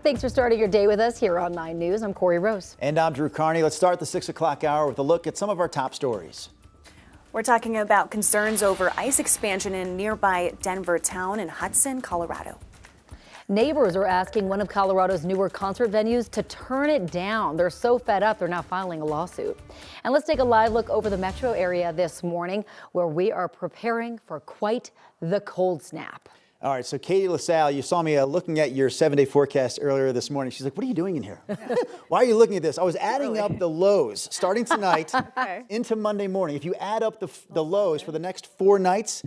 Thanks for starting your day with us here on 9 News. I'm Corey Rose. And I'm Drew Carney. Let's start the 6 o'clock hour with a look at some of our top stories. We're talking about concerns over ICE expansion in nearby Denver town in Hudson, Colorado. Neighbors are asking one of Colorado's newer concert venues to turn it down. They're so fed up, they're now filing a lawsuit. And let's take a live look over the metro area this morning, where we are preparing for quite the cold snap. All right, so Katie LaSalle, you saw me looking at your 7-day forecast earlier this morning. She's like, what are you doing in here? Why are you looking at this? I was adding up the lows starting tonight into Monday morning. If you add up the lows for the next 4 nights,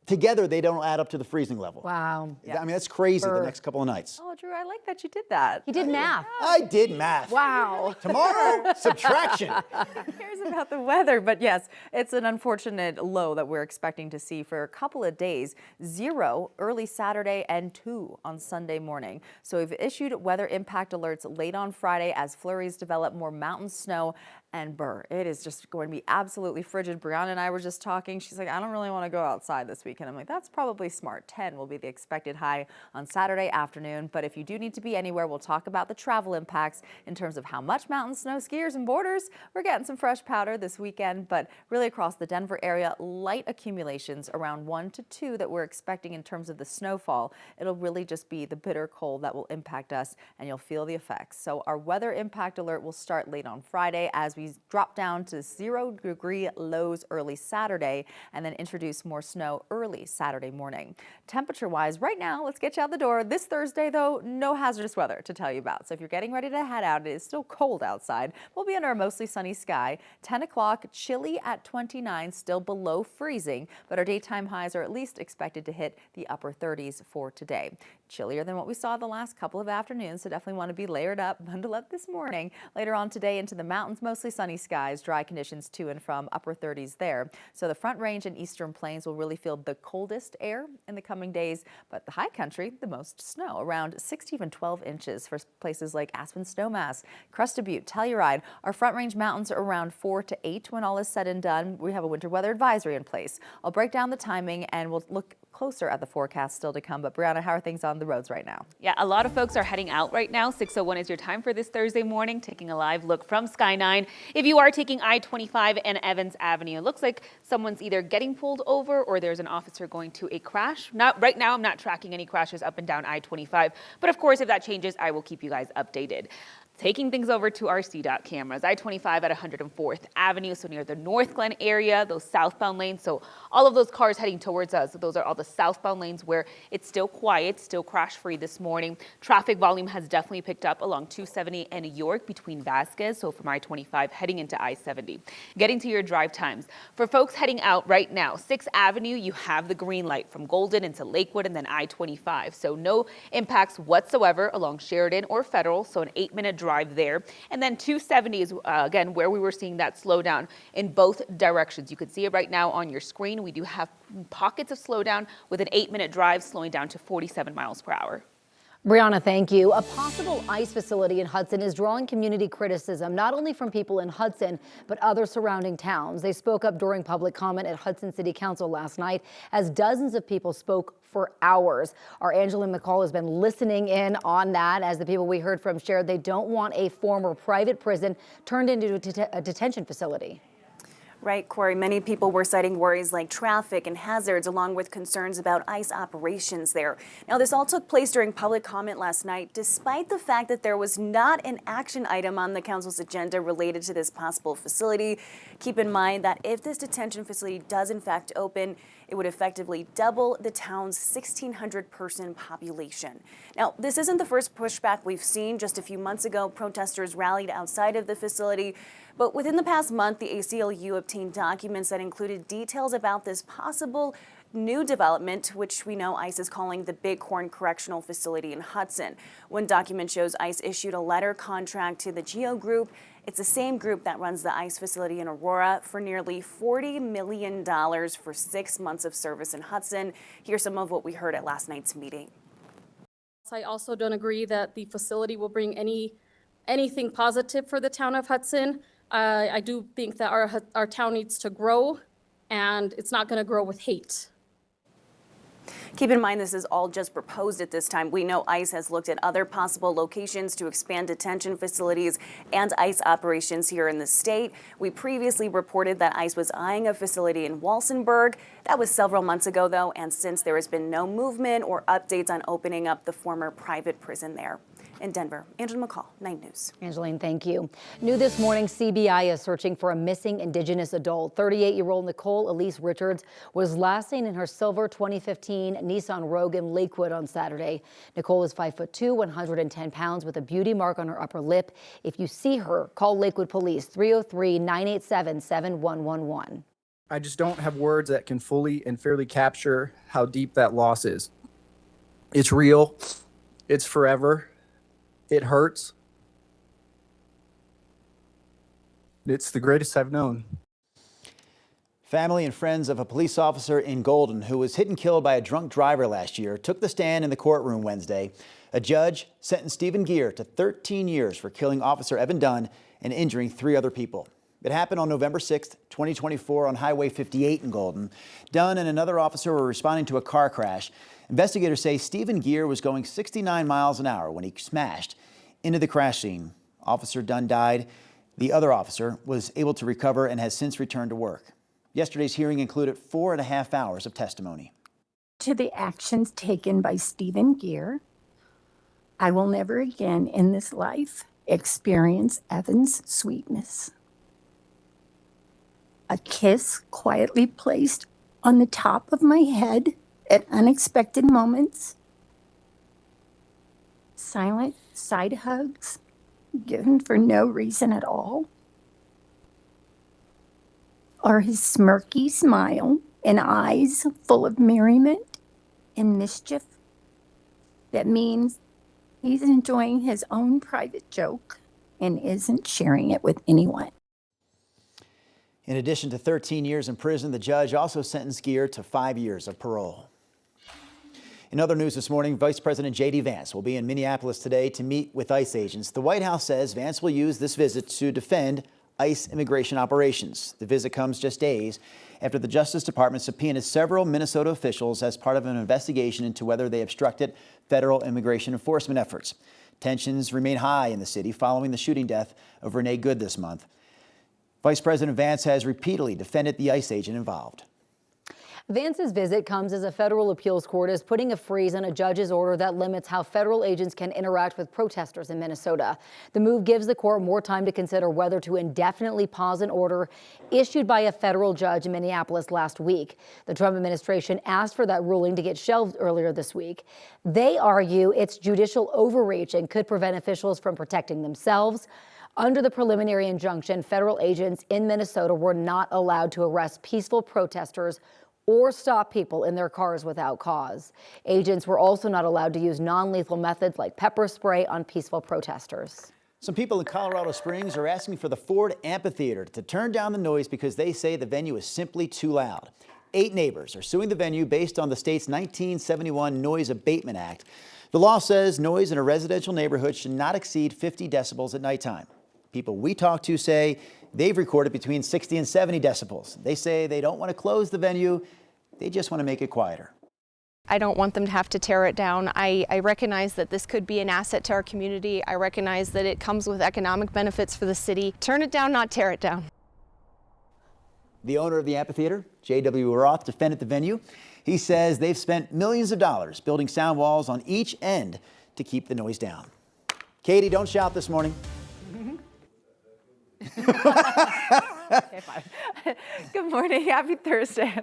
together they don't add up to the freezing level. Wow. I mean, that's crazy the next couple of nights. Oh, Drew, I like that you did that. He did math. I did math. Wow. Tomorrow, subtraction. Who cares about the weather? But yes, it's an unfortunate low that we're expecting to see for a couple of days. 0 early Saturday and 2 on Sunday morning. So we've issued weather impact alerts late on Friday as flurries develop, more mountain snow. And it is just going to be absolutely frigid. Brianna and I were just talking. She's like, I don't really want to go outside this weekend. I'm like, that's probably smart. 10 will be the expected high on Saturday afternoon. But if you do need to be anywhere, we'll talk about the travel impacts in terms of how much mountain snow. Skiers and boarders, we're getting some fresh powder this weekend, but really across the Denver area, light accumulations around 1 to 2 that we're expecting in terms of the snowfall. It'll really just be the bitter cold that will impact us, and you'll feel the effects. So our weather impact alert will start late on Friday as we drop down to 0-degree lows early Saturday and then introduce more snow early Saturday morning. Temperature wise, right now, let's get you out the door. This Thursday, though, no hazardous weather to tell you about. So if you're getting ready to head out, it is still cold outside. We'll be under a mostly sunny sky. 10 o'clock, chilly at 29, still below freezing, but our daytime highs are at least expected to hit the upper 30s for today. Chillier than what we saw the last couple of afternoons, so definitely want to be layered up, bundle up this morning. Later on today into the mountains, mostly sunny skies, dry conditions to and from upper 30s there. So the Front Range and Eastern Plains will really feel the coldest air in the coming days, but the high country, the most snow, around 6 to even 12 inches for places like Aspen Snowmass, Crested Butte, Telluride. Our Front Range mountains are around 4 to 8 when all is said and done. We have a winter weather advisory in place. I'll break down the timing and we'll look closer at the forecast still to come. But Brianna, how are things on the roads right now? Yeah, a lot of folks are heading out right now. 6:01 is your time for this Thursday morning. Taking a live look from Sky 9. If you are taking I-25 and Evans Avenue, it looks like someone's either getting pulled over or there's an officer going to a crash. Not right now, I'm not tracking any crashes up and down I-25. But of course, if that changes, I will keep you guys updated. Taking things over to our CDOT cameras, I-25 at 104th Avenue, so near the North Glen area, those southbound lanes. So all of those cars heading towards us, those are all the southbound lanes where it's still quiet, still crash-free this morning. Traffic volume has definitely picked up along 270 and York between Vasquez, so from I-25 heading into I-70. Getting to your drive times. For folks heading out right now, 6th Avenue, you have the green light from Golden into Lakewood and then I-25. So no impacts whatsoever along Sheridan or Federal, so an 8-minute drive there. And then 270 is again where we were seeing that slowdown in both directions. You can see it right now on your screen. We do have pockets of slowdown with an 8-minute drive slowing down to 47 miles per hour. Brianna, thank you. A possible ICE facility in Hudson is drawing community criticism, not only from people in Hudson, but other surrounding towns. They spoke up during public comment at Hudson City Council last night as dozens of people spoke for hours. Our Angela McCall has been listening in on that as the people we heard from shared they don't want a former private prison turned into a detention facility. Right, Corey. Many people were citing worries like traffic and hazards, along with concerns about ICE operations there. Now, this all took place during public comment last night, despite the fact that there was not an action item on the council's agenda related to this possible facility. Keep in mind that if this detention facility does in fact open, it would effectively double the town's 1,600-person population. Now, this isn't the first pushback we've seen. Just a few months ago, protesters rallied outside of the facility. But within the past month, the ACLU obtained documents that included details about this possible new development, which we know ICE is calling the Bighorn Correctional Facility in Hudson. One document shows ICE issued a letter contract to the GEO Group. It's the same group that runs the ICE facility in Aurora for nearly $40 million for 6 months of service in Hudson. Here's some of what we heard at last night's meeting. I also don't agree that the facility will bring anything positive for the town of Hudson. I do think that our town needs to grow, and it's not going to grow with hate. Keep in mind, this is all just proposed at this time. We know ICE has looked at other possible locations to expand detention facilities and ICE operations here in the state. We previously reported that ICE was eyeing a facility in Walsenburg. That was several months ago, though, and since there has been no movement or updates on opening up the former private prison there. In Denver, Angela McCall, 9 News. Angeline, thank you. New this morning, CBI is searching for a missing Indigenous adult. 38-year-old Nicole Elise Richards was last seen in her silver 2015 Nissan Rogue in Lakewood on Saturday. Nicole is 5'2", 110 pounds with a beauty mark on her upper lip. If you see her, call Lakewood Police 303-987-7111. I just don't have words that can fully and fairly capture how deep that loss is. It's real. It's forever. It hurts. It's the greatest I've known. Family and friends of a police officer in Golden who was hit and killed by a drunk driver last year took the stand in the courtroom Wednesday. A judge sentenced Stephen Gear to 13 years for killing Officer Evan Dunn and injuring 3 other people. It happened on November 6th, 2024 on Highway 58 in Golden. Dunn and another officer were responding to a car crash. Investigators say Stephen Gear was going 69 miles an hour when he smashed into the crash scene. Officer Dunn died. The other officer was able to recover and has since returned to work. Yesterday's hearing included 4.5 hours of testimony. To the actions taken by Stephen Gear, I will never again in this life experience Evan's sweetness. A kiss quietly placed on the top of my head at unexpected moments. Silent side hugs given for no reason at all. Or his smirky smile and eyes full of merriment and mischief. That means he's enjoying his own private joke and isn't sharing it with anyone. In addition to 13 years in prison, the judge also sentenced Gear to 5 years of parole. In other news this morning, Vice President J.D. Vance will be in Minneapolis today to meet with ICE agents. The White House says Vance will use this visit to defend ICE immigration operations. The visit comes just days after the Justice Department subpoenaed several Minnesota officials as part of an investigation into whether they obstructed federal immigration enforcement efforts. Tensions remain high in the city following the shooting death of Renee Good this month. Vice President Vance has repeatedly defended the ICE agent involved. Vance's visit comes as a federal appeals court is putting a freeze on a judge's order that limits how federal agents can interact with protesters in Minnesota. The move gives the court more time to consider whether to indefinitely pause an order issued by a federal judge in Minneapolis last week. The Trump administration asked for that ruling to get shelved earlier this week. They argue it's judicial overreach and could prevent officials from protecting themselves. Under the preliminary injunction, federal agents in Minnesota were not allowed to arrest peaceful protesters or stop people in their cars without cause. Agents were also not allowed to use non-lethal methods like pepper spray on peaceful protesters. Some people in Colorado Springs are asking for the Ford Amphitheater to turn down the noise because they say the venue is simply too loud. 8 neighbors are suing the venue based on the state's 1971 Noise Abatement Act. The law says noise in a residential neighborhood should not exceed 50 decibels at nighttime. People we talk to say they've recorded between 60 and 70 decibels. They say they don't want to close the venue, they just want to make it quieter. I don't want them to have to tear it down. I recognize that this could be an asset to our community. I recognize that it comes with economic benefits for the city. Turn it down, not tear it down. The owner of the amphitheater, J.W. Roth, defended the venue. He says they've spent millions of dollars building sound walls on each end to keep the noise down. Katie, don't shout this morning. Okay, fine. Good morning. Happy Thursday.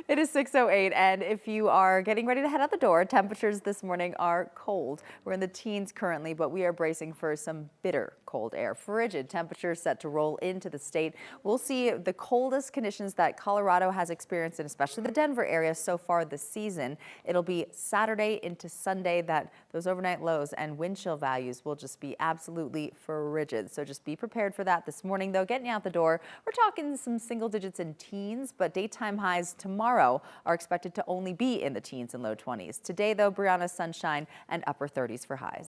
It is 6:08, and if you are getting ready to head out the door, temperatures this morning are cold. We're in the teens currently, but we are bracing for some bitter cold air. Frigid temperatures set to roll into the state. We'll see the coldest conditions that Colorado has experienced, and especially the Denver area so far this season. It'll be Saturday into Sunday that those overnight lows and wind chill values will just be absolutely frigid. So just be prepared for that this morning, though. Getting out the door, we're talking some single digits in teens, but daytime highs tomorrow are expected to only be in the teens and low 20s. Today, though, Brianna's sunshine and upper 30s for highs.